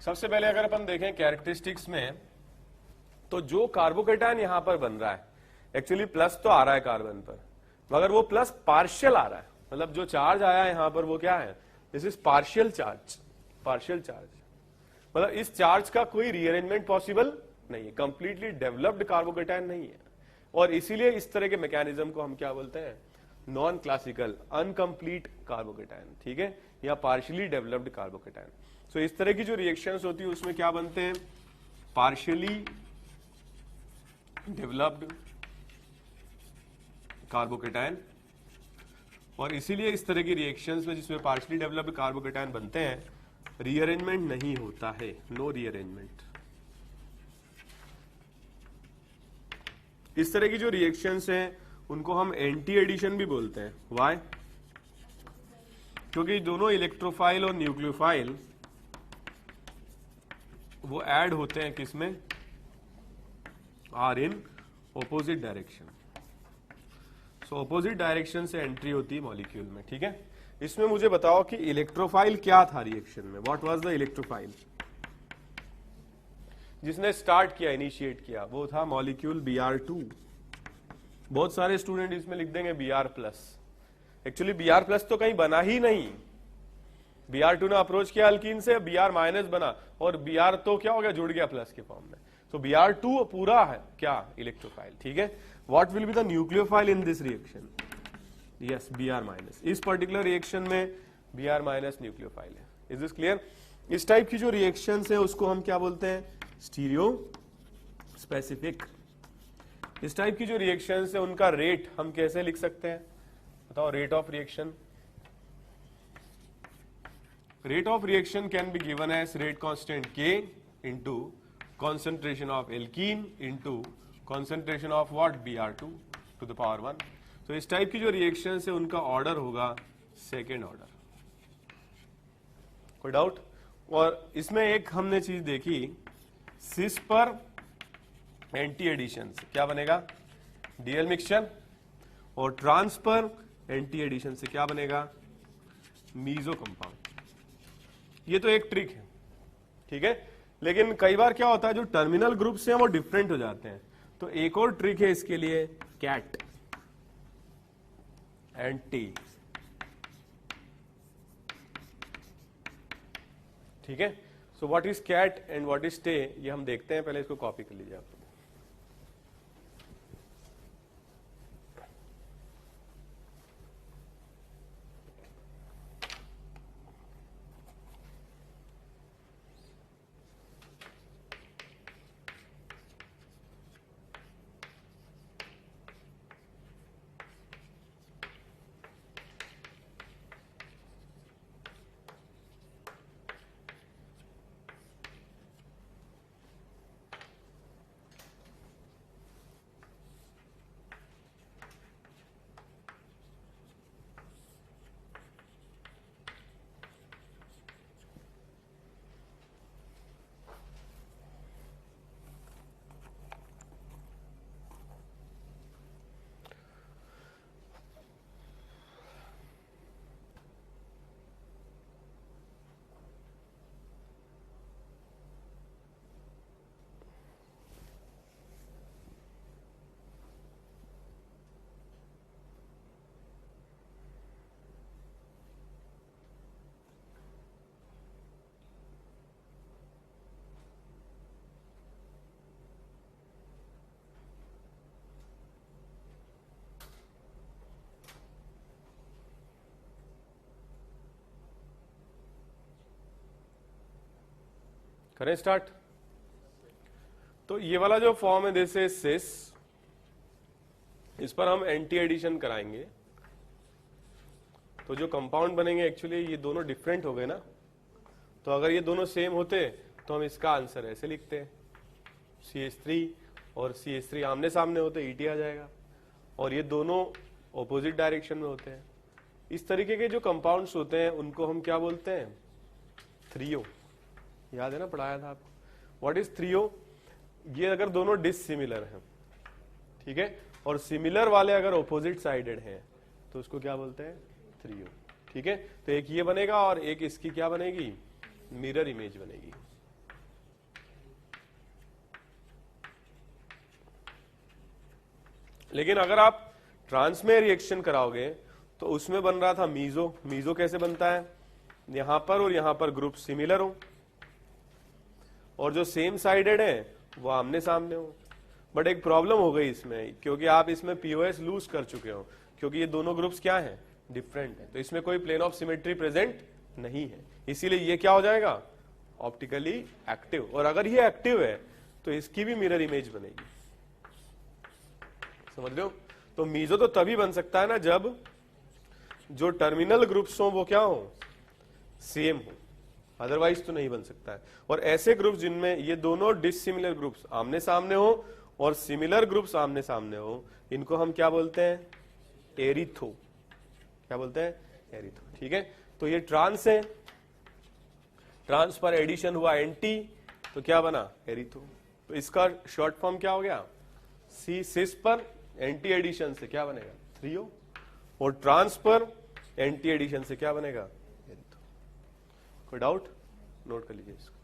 सबसे पहले अगर अपन देखें कैरेक्टरिस्टिक्स में, तो जो कार्बोकेटायन यहां पर बन रहा है, एक्चुअली प्लस तो आ रहा है कार्बन पर, मगर वो प्लस पार्शियल आ रहा है। मतलब जो चार्ज आया है यहां पर वो क्या है, दिस इज पार्शियल चार्ज। मतलब इस चार्ज का कोई रीअरेंजमेंट पॉसिबल नहीं है, कंप्लीटली डेवलप्ड कार्बोकेटायन नहीं है, और इसीलिए इस तरह के मैकेनिज्म को हम क्या बोलते हैं, नॉन क्लासिकल अनकंप्लीट कार्बोकेटायन, ठीक है, या पार्शियली डेवलप्ड कार्बोकेटायन। सो इस तरह की जो रिएक्शंस होती है उसमें क्या बनते हैं, पार्शियली डेवलप्ड कार्बोकेटायन। और इसीलिए इस तरह की रिएक्शंस में जिसमें पार्शियली डेवलप्ड कार्बोकेटायन बनते हैं, रीअरेंजमेंट नहीं होता है, नो रीअरेंजमेंट। इस तरह की जो रिएक्शंस हैं उनको हम एंटी एडिशन भी बोलते हैं। व्हाई? क्योंकि दोनों इलेक्ट्रोफाइल और न्यूक्लियोफाइल वो ऐड होते हैं किसमें, are in opposite direction. So opposite direction से एंट्री होती है मॉलिक्यूल में, ठीक है। इसमें मुझे बताओ कि इलेक्ट्रोफाइल क्या था रिएक्शन में, व्हाट वाज द इलेक्ट्रोफाइल, जिसने स्टार्ट किया, इनिशिएट किया, वो था मॉलिक्यूल Br2। बहुत सारे स्टूडेंट इसमें लिख देंगे Br+। एक्चुअली Br+ तो कहीं बना ही नहीं, Br2 ने अप्रोच किया अल्कीन से, Br- बना, और Br तो क्या हो गया, जुड़ गया प्लस के फॉर्म में। तो Br2 पूरा है क्या, इलेक्ट्रोफाइल, ठीक है। What will be the nucleophile in this reaction, yes Br-। इस पर्टिकुलर रिएक्शन में Br- न्यूक्लियोफाइल है। Is this clear? इस टाइप की जो रिएक्शंस है उसको हम क्या बोलते हैं, स्टीरियो स्पेसिफिक। इस टाइप की जो रिएक्शंस है उनका रेट हम कैसे लिख सकते हैं, बताओ, rate of reaction. Rate of reaction can be given as rate constant K into concentration of alkene into concentration of what, Br2 to the power 1। तो इस टाइप की जो रिएक्शन है उनका ऑर्डर होगा सेकेंड ऑर्डर। कोई डाउट? और इसमें एक हमने चीज देखी, सिस पर एंटी एडिशन से क्या बनेगा, डीएल मिक्सचर, और ट्रांस पर एंटी एडिशन से क्या बनेगा, मीजो कंपाउंड। ये तो एक ट्रिक है, ठीक है। लेकिन कई बार क्या होता है, जो टर्मिनल ग्रुप्स हैं वो डिफरेंट हो जाते हैं। तो एक और ट्रिक है इसके लिए, कैट एंड टी, ठीक है। So what is cat and what is टे, ये हम देखते हैं, पहले इसको कॉपी कर लीजिए आप। करें स्टार्ट। तो ये वाला जो फॉर्म है दिस इज सिस, इस पर हम एंटी एडिशन कराएंगे, तो जो कंपाउंड बनेंगे एक्चुअली ये दोनों डिफरेंट हो गए ना। तो अगर ये दोनों सेम होते तो हम इसका आंसर ऐसे लिखते हैं, CH3 और CH3 आमने सामने होते ET आ जाएगा, और ये दोनों ऑपोजिट डायरेक्शन में होते हैं। इस तरीके के जो कंपाउंड्स होते हैं उनको हम क्या बोलते हैं, थ्रियो। याद है ना, पढ़ाया था आपको। What is threo? ये अगर दोनों डिसिमिलर हैं, ठीक है, और सिमिलर वाले अगर ऑपोजिट साइडेड हैं तो उसको क्या बोलते हैं, थ्रियो, ठीक है। तो एक ये बनेगा और एक इसकी क्या बनेगी, मिरर इमेज बनेगी। लेकिन अगर आप ट्रांस में रिएक्शन कराओगे तो उसमें बन रहा था मीजो। मीजो कैसे बनता है, यहां पर और यहां पर ग्रुप सिमिलर हो और जो सेम साइडेड है वो आमने सामने हो। बट एक प्रॉब्लम हो गई इसमें, क्योंकि आप इसमें पीओएस लूज कर चुके हो, क्योंकि ये दोनों ग्रुप्स क्या हैं, डिफरेंट है, तो इसमें कोई प्लेन ऑफ सिमेट्री प्रेजेंट नहीं है, इसीलिए ये क्या हो जाएगा, ऑप्टिकली एक्टिव। और अगर ये एक्टिव है तो इसकी भी मिरर इमेज बनेगी, समझ रहे हो। तो मीजो तो तभी बन सकता है ना जब जो टर्मिनल ग्रुप्स हो वो क्या हो, सेम हो, अदरवाइज तो नहीं बन सकता है। और ऐसे ग्रुप्स जिनमें ये दोनों डिसिमिलर ग्रुप्स आमने सामने हो और सिमिलर ग्रुप्स आमने सामने हो, इनको हम क्या बोलते हैं, एरिथो। क्या बोलते हैं, एरिथो। ठीक है, तो ये ट्रांस है, ट्रांस पर एडिशन हुआ एंटी, तो क्या बना, एरिथो। तो इसका शॉर्ट फॉर्म क्या हो गया, सी। सिस पर एंटी एडिशन से क्या बनेगा, थ्रियो, और ट्रांस पर एंटी एडिशन से क्या बनेगा, एरिथो। कोई डाउट, नोट कर लीजिए इसको।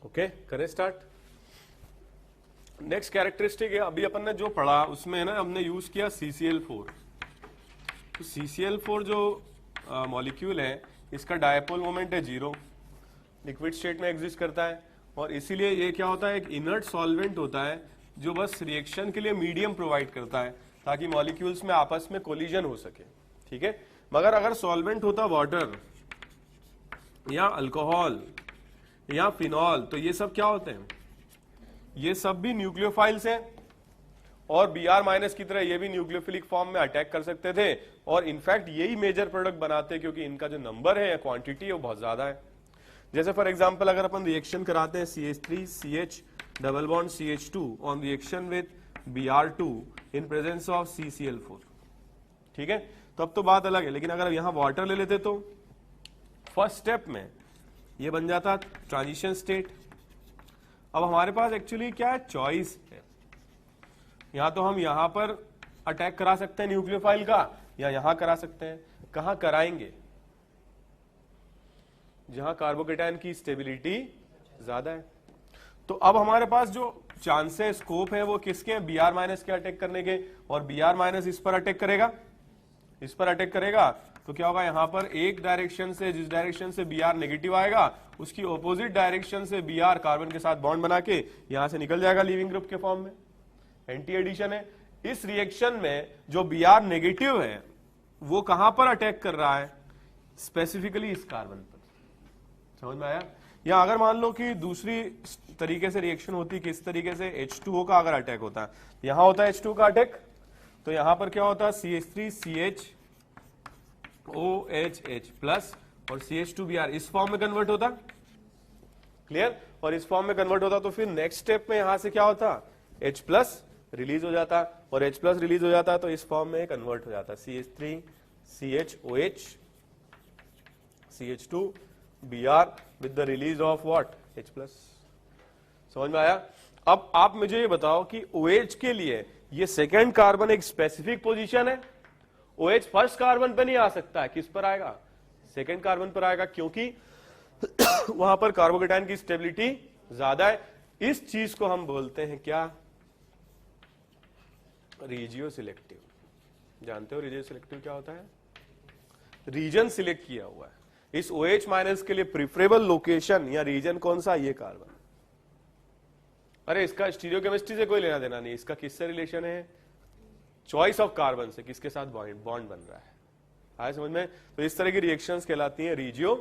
ओके, करें स्टार्ट। नेक्स्ट कैरेक्टरिस्टिक है, अभी अपन ने जो पढ़ा उसमें है ना, हमने यूज किया CCl4। तो CCl4 जो मॉलिक्यूल है, इसका डायपोल मोमेंट है 0, लिक्विड स्टेट में एग्जिस्ट करता है, और इसीलिए ये क्या होता है, एक इनर्ट सॉल्वेंट होता है जो बस रिएक्शन के लिए मीडियम प्रोवाइड करता है ताकि मॉलिक्यूल्स में आपस में कोलिजन हो सके। ठीक है, मगर अगर सॉल्वेंट होता वाटर या अल्कोहल या फिनॉल, तो ये सब क्या होते हैं, ये सब भी न्यूक्लियोफाइल्स हैं, और Br- की तरह ये भी न्यूक्लियोफिलिक फॉर्म में अटैक कर सकते थे, और इनफैक्ट यही मेजर प्रोडक्ट बनाते हैं क्योंकि इनका जो नंबर है या क्वांटिटी है वो बहुत ज्यादा है। जैसे फॉर एग्जांपल अगर अपन रिएक्शन कराते हैं CH3CH double bond CH2 on reaction with Br2 in presence of CCl4, ठीक है, तो अब तो बात अलग है। लेकिन अगर यहां वाटर ले लेते तो फर्स्ट स्टेप में ये बन जाता ट्रांजिशन स्टेट। अब हमारे पास एक्चुअली क्या है, चॉइस है, या तो हम यहां पर अटैक करा सकते हैं न्यूक्लियोफाइल का, या यहां करा सकते हैं। कहां कराएंगे, जहां कार्बोकेटायन की स्टेबिलिटी ज्यादा है। तो अब हमारे पास जो चांसेस, स्कोप है वो किसके हैं, Br- के अटैक करने के, और Br- इस पर अटैक करेगा, इस पर अटैक करेगा, तो क्या होगा, यहां पर एक डायरेक्शन से, जिस डायरेक्शन से Br नेगेटिव आएगा उसकी ऑपोजिट डायरेक्शन से Br कार्बन के साथ बॉन्ड बना के यहां से निकल जाएगा लीविंग ग्रुप के फॉर्म में, एंटी एडिशन है। इस रिएक्शन में जो Br नेगेटिव है वो कहां पर अटैक कर रहा है, स्पेसिफिकली इस कार्बन पर, समझ में आया। या अगर मान लो कि दूसरी तरीके से रिएक्शन होती, किस तरीके से, H2O का अगर अटैक होता है, यहां होता है H2O का अटैक, तो यहां पर क्या होता है, CH3CHOHH प्लस और CH2Br इस फॉर्म में कन्वर्ट होता, क्लियर, और इस फॉर्म में कन्वर्ट होता, तो फिर नेक्स्ट स्टेप में यहां से क्या होता, H प्लस रिलीज हो जाता और H प्लस रिलीज हो जाता तो इस फॉर्म में कन्वर्ट हो जाता CH3 CHOH CH2 Br with the release of what H plus. समझ में आया? अब आप मुझे ये बताओ कि OH के लिए ये सेकेंड कार्बन एक स्पेसिफिक पोजीशन है। OH फर्स्ट कार्बन पे नहीं आ सकता है, किस पर आएगा? सेकेंड कार्बन पर आएगा, क्योंकि वहां पर कार्बोकेटाइन की स्टेबिलिटी ज्यादा है। इस चीज को हम बोलते हैं क्या? Regio selective. जानते हो रीजियो सिलेक्टिव क्या होता है? रीजन सिलेक्ट किया हुआ है। इस OH माइनस के लिए प्रिफरेबल लोकेशन या रीजन कौन सा? ये कार्बन। अरे इसका स्टीरियोकेमिस्ट्री से कोई लेना देना नहीं, इसका किससे रिलेशन है? चॉइस ऑफ कार्बन से, किसके साथ बॉन्ड बन रहा है। आया समझ में? तो इस तरह की रिएक्शंस कहलाती हैं रीजियो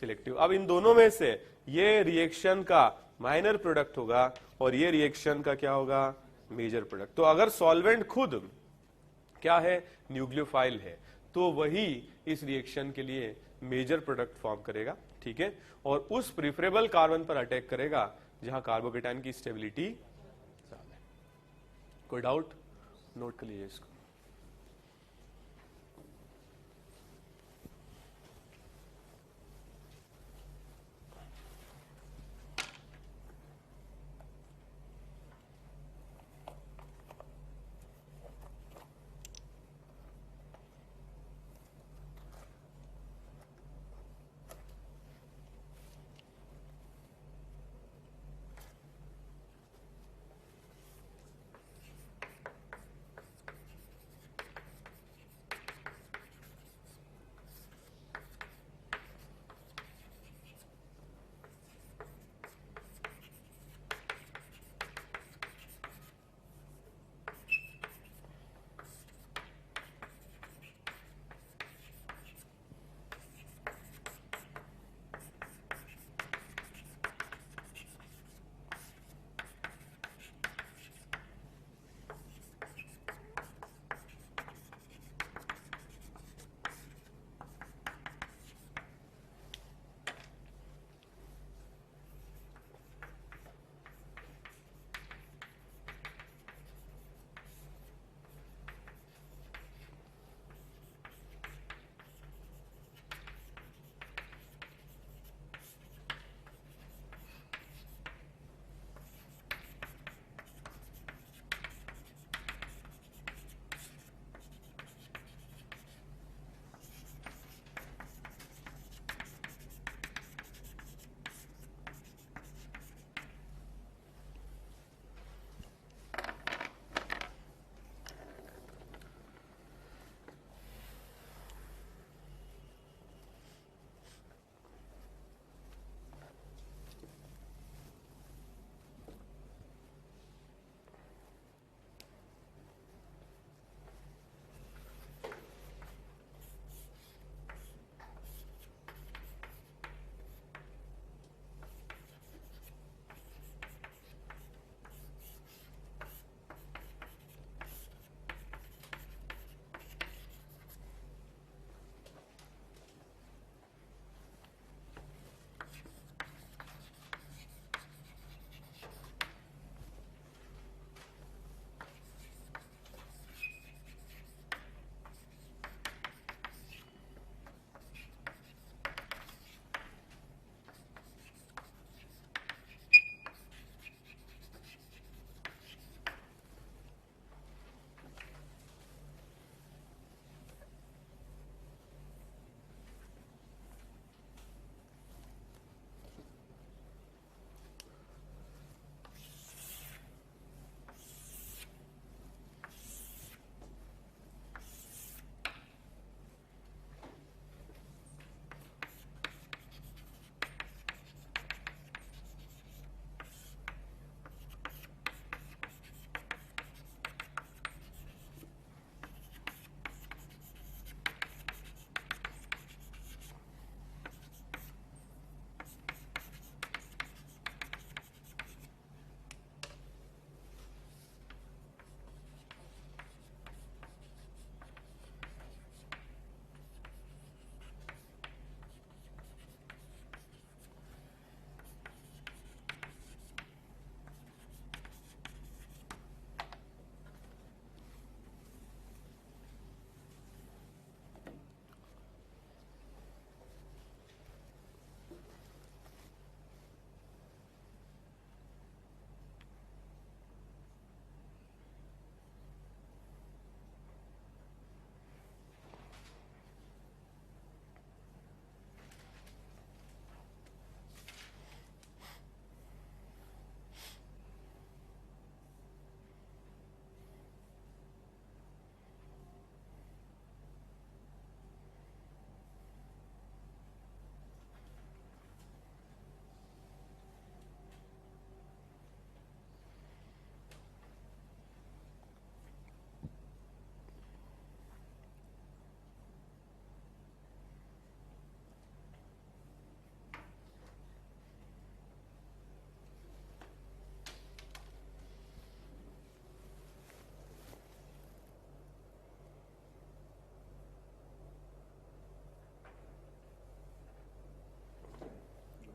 सिलेक्टिव। अब इन दोनों में से ये रिएक्शन का माइनर प्रोडक्ट होगा और ये रिएक्शन का क्या होगा? Major product. तो अगर सॉल्वेंट खुद क्या है? न्यूक्लियोफाइल है, तो वही इस रिएक्शन के लिए मेजर प्रोडक्ट फॉर्म करेगा, ठीक है, और उस प्रिफरेबल कार्बन पर अटैक करेगा जहां कार्बोकेटाइन की स्टेबिलिटी ज्यादा है। कोई डाउट? नोट कर लीजिए इसको।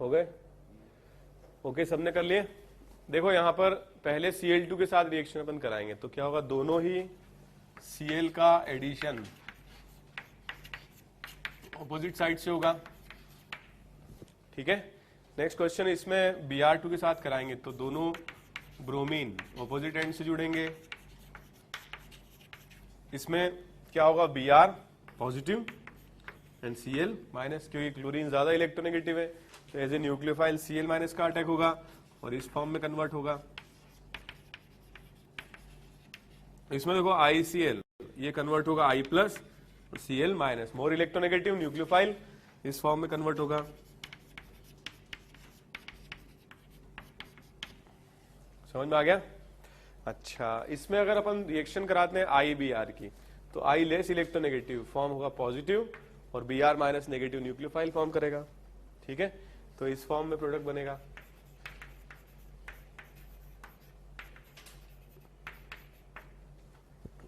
हो गए? ओके, सबने कर लिए? देखो यहां पर पहले Cl2 के साथ रिएक्शन अपन कराएंगे तो क्या होगा, दोनों ही Cl का एडिशन ऑपोजिट साइड से होगा, ठीक है। नेक्स्ट क्वेश्चन, इसमें Br2 के साथ कराएंगे तो दोनों ब्रोमीन ऑपोजिट एंड से जुड़ेंगे। इसमें क्या होगा, Br positive and Cl minus, क्योंकि क्लोरीन ज्यादा इलेक्ट्रोनेगेटिव है तो as a nucleophile Cl minus का अटैक होगा और इस फॉर्म में कन्वर्ट होगा। इसमें देखो ICl ये कन्वर्ट होगा I प्लस और Cl minus, more electronegative nucleophile इस फॉर्म में कन्वर्ट होगा। समझ में आ गया? अच्छा, इसमें अगर अपन रिएक्शन कराते हैं IBr की तो I लेस इलेक्ट्रोनेगेटिव फॉर्म होगा पॉजिटिव और Br minus negative nucleophile form करेगा, ठीक है। तो इस फॉर्म में प्रोडक्ट बनेगा।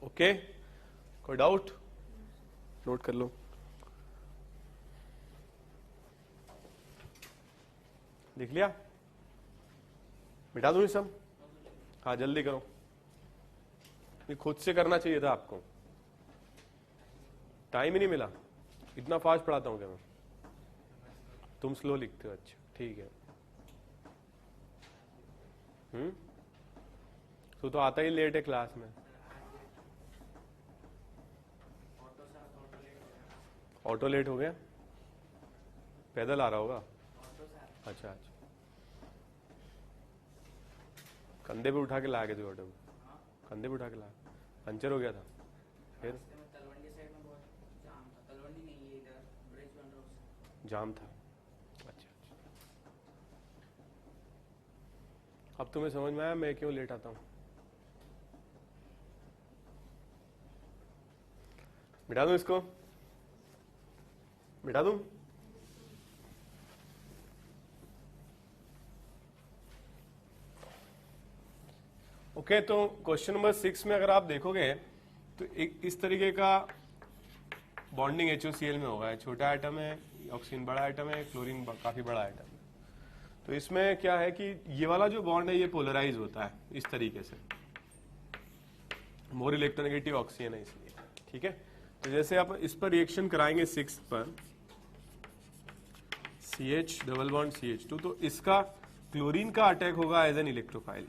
ओके, कोई डाउट? नोट कर लो। लिख लिया? मिटा दूं ये सब? हाँ जल्दी करो, ये खुद से करना चाहिए था आपको, टाइम ही नहीं मिला। इतना फास्ट पढ़ाता हूं क्या मैं? तुम स्लो लिखते हो, अच्छा ठीक है। तो आता ही लेट है क्लास में। ऑटो लेट हो गया, पैदल आ रहा होगा। अच्छा अच्छा, कंधे पे उठा के लाया गया ऑटो में? कंधे पे उठा के लाया, पंचर हो गया था फिर? जाम था, अच्छा अच्छा। अब तुम्हें समझ में आया मैं क्यों लेट आता हूं? मिटा दूं इसको? मिटा दूं? ओके, तो क्वेश्चन नंबर 6 में अगर आप देखोगे तो एक इस तरीके का बॉन्डिंग HOCl में होगा। छोटा आइटम है, ऑक्सीजन बड़ा आइटम है, क्लोरीन काफी बड़ा आइटम है। तो इसमें क्या है कि ये वाला जो बॉन्ड है ये पोलराइज होता है इस तरीके से, मोर इलेक्ट्रोनेगेटिव ऑक्सीजन है इसलिए, ठीक है। तो जैसे आप इस पर रिएक्शन कराएंगे 6 पर CH डबल बॉन्ड CH2, तो इसका क्लोरीन का अटैक होगा एज एन इलेक्ट्रोफाइल,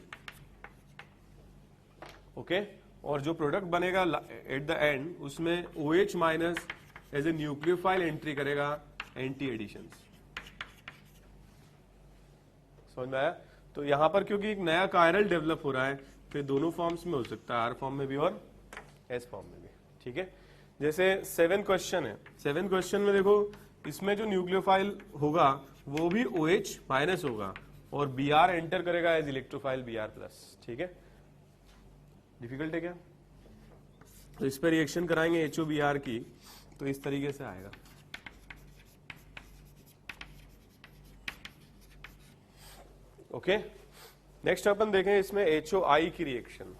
ओके। और जो प्रोडक्ट बनेगा एट द एंड उसमें OH minus as a nucleophile entry करेगा एंटी एडिशन। समझ में आया? तो यहां पर क्योंकि एक नया कायरल डेवलप हो रहा है तो दोनों फॉर्म्स में हो सकता है, R फॉर्म में भी और S फॉर्म में भी, ठीक है। जैसे 7 क्वेश्चन है, 7 क्वेश्चन में देखो इसमें जो न्यूक्लियोफाइल होगा वो भी OH माइनस होगा और Br एंटर करेगा एज इलेक्ट्रोफाइल Br प्लस, ठीक है। डिफिकल्ट है क्या? तो इस पर रिएक्शन कराएंगे HOBr की तो इस तरीके से आएगा। ओके, नेक्स्ट अपन देखें इसमें HOI की रिएक्शन।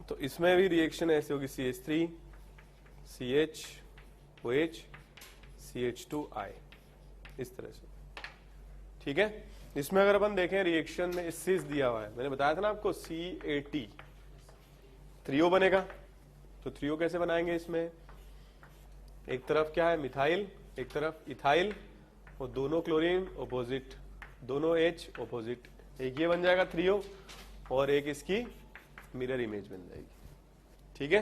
तो इसमें भी रिएक्शन ऐसे होगी CH3 CH OH CH2I, इस तरह से, ठीक है। इसमें अगर अपन देखें रिएक्शन में सिस दिया हुआ है, मैंने बताया था ना आपको CAT, त्रियो बनेगा। तो त्रियो कैसे बनाएंगे? इसमें एक तरफ क्या है मिथाइल, एक तरफ इथाइल और दोनों क्लोरीन ऑपोजिट, दोनों H ऑपोजिट, एक ये बन जाएगा त्रियो और एक इसकी मिरर इमेज बन जाएगी, ठीक है।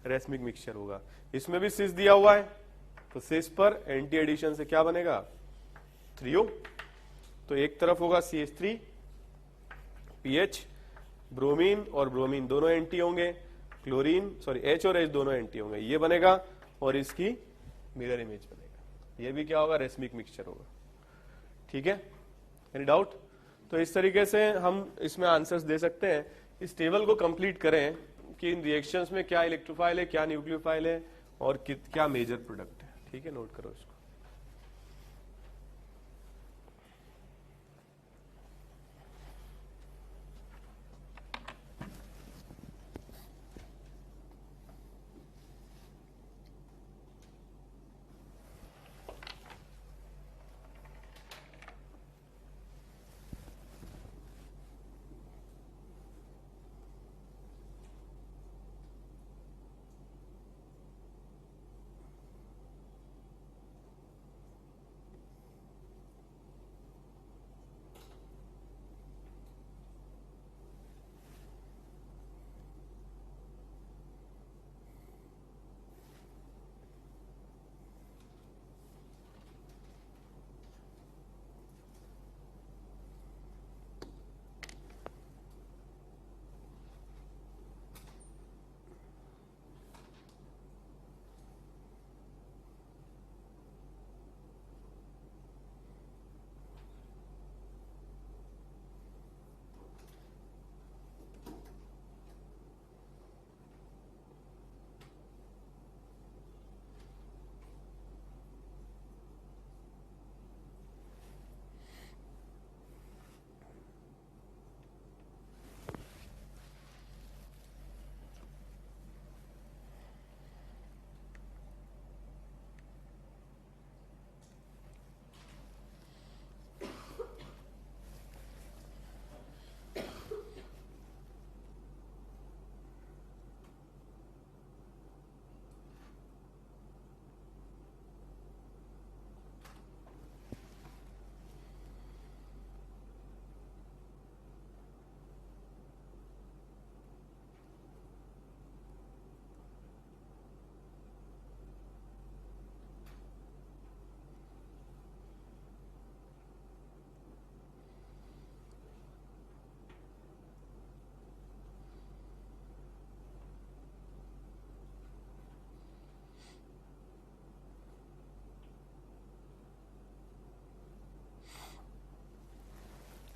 रेसमिक मिक्सचर होगा। इसमें भी सिस दिया हुआ है तो सिस पर एंटी एडिशन से क्या बनेगा? त्रियो। तो एक तरफ होगा CH3 PH, ब्रोमीन और ब्रोमीन दोनों एंटी होंगे, क्लोरीन सॉरी H और H दोनों एंटी होंगे, ये बनेगा और इसकी मिरर इमेज बनेगा। ये भी क्या होगा? रेसमिक मिक्सचर होगा, ठीक है। Any doubt? तो इस तरीके से हम इसमें आंसर्स दे सकते हैं। इस टेबल को कंप्लीट करें कि इन रिएक्शंस में क्या इलेक्ट्रोफाइल है, क्या न्यूक्लियोफाइल है और क्या मेजर प्रोडक्ट है, ठीक है। नोट करो इसको।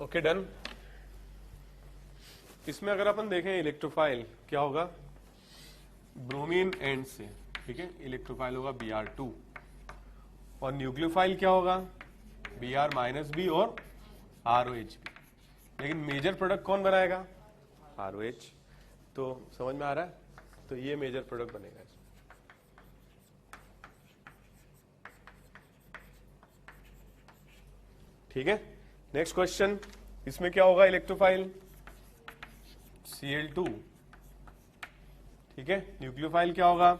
Okay done. इसमें अगर अपन देखें इलेक्ट्रोफाइल क्या होगा, ब्रोमीन एंड से, ठीक है, इलेक्ट्रोफाइल होगा Br2 और न्यूक्लियोफाइल क्या होगा Br-B और ROH भी। लेकिन मेजर प्रोडक्ट कौन बनाएगा, ROH। तो समझ में आ रहा है, तो ये मेजर प्रोडक्ट बनेगा। ठीक है, नेक्स्ट क्वेश्चन, इसमें क्या होगा इलेक्ट्रोफाइल Cl2, ठीक है, न्यूक्लियोफाइल क्या होगा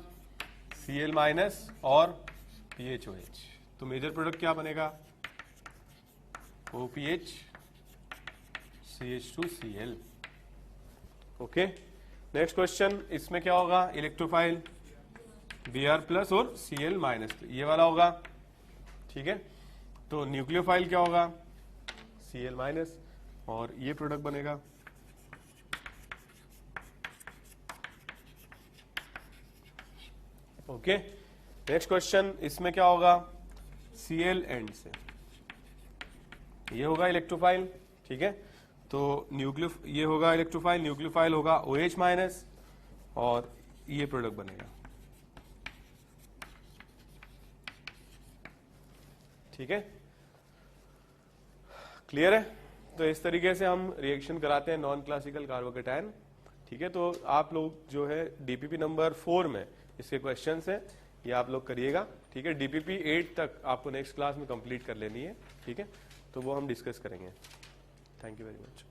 Cl- और PHOH। तो मेजर प्रोडक्ट क्या बनेगा OPH CH2Cl। Okay, next question, इसमें क्या होगा इलेक्ट्रोफाइल Br+ और Cl-, तो ये वाला होगा, ठीक है। तो न्यूक्लियोफाइल क्या होगा Cl- और ये प्रोडक्ट बनेगा। ओके, नेक्स्ट क्वेश्चन, इसमें क्या होगा Cl एंड से, ये होगा इलेक्ट्रोफाइल, ठीक है। तो ये होगा इलेक्ट्रोफाइल, न्यूक्लियोफाइल होगा OH- और ये प्रोडक्ट बनेगा, ठीक है, क्लियर है। तो इस तरीके से हम रिएक्शन कराते हैं नॉन क्लासिकल कार्बोकेटायन, ठीक है। तो आप लोग जो है DPP नंबर 4 में इसके क्वेश्चन है, ये आप लोग करिएगा, ठीक है। DPP 8 तक आपको नेक्स्ट क्लास में कंप्लीट कर लेनी है, ठीक है, तो वो हम डिस्कस करेंगे। Thank you very much.